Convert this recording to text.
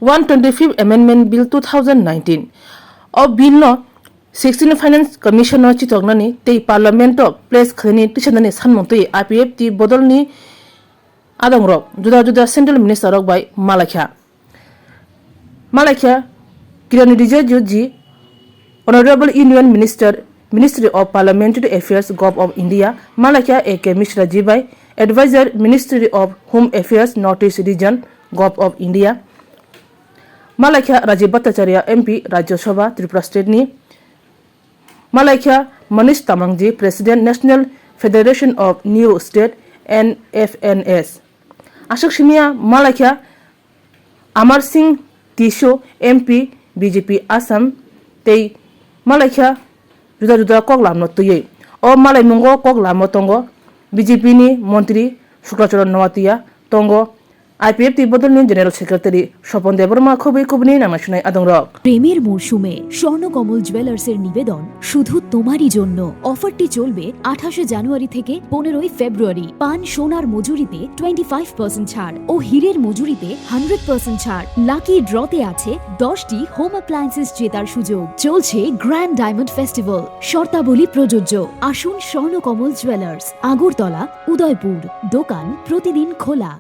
125th Amendment Bill 2019 o bill no 16 Finance Commission no chitoknani tei Parliament o place khlani tisanani sanmongtui IPF ti bodolni adongrok juda juda Central Minister rok bai Malakha Kirani Rijaju Honorable Union Minister Ministry of Parliamentary Affairs Gov of India Malakha A.K. Mishra ji bai Advisor Ministry of Home Affairs Northeast Region Gov of India Malakha Rajiv Bhattacharya MP Rajya Sabha Tripura State ni Malakha Manish Tamangji President National Federation of New State NFNS Ashok Shimia Malakha Amar Singh Tisho MP BJP Assam tei Malakha juda juda kok lamno tuye o malai mungo kok lamno tongo BJP ni Montri Shuklacharan Nawatiya tongo IPF ti bodolni General Secretary Swapon Debarma খুবই খুবই নামাশুনাই আদংরক প্রেমের মরশুমে স্বর্ণকমল জুয়েলার্সের নিবেদন শুধু তোমারই জন্য অফারটি চলবে 28 জানুয়ারি থেকে 15 ফেব্রুয়ারি পান সোনার মজুরিতে 25% ছাড় ও হীরের মজুরিতে 100% ছাড় লাকি ড্রতে আছে 10টি হোম অ্যাপ্লায়েন্সেস জেতার সুযোগ চলছে গ্র্যান্ড ডায়মন্ড ফেস্টিভ্যাল শর্তাবলী প্রযোজ্য আসুন স্বর্ণকমল জুয়েলার্স আগরতলা উদয়পুর দোকান প্রতিদিন খোলা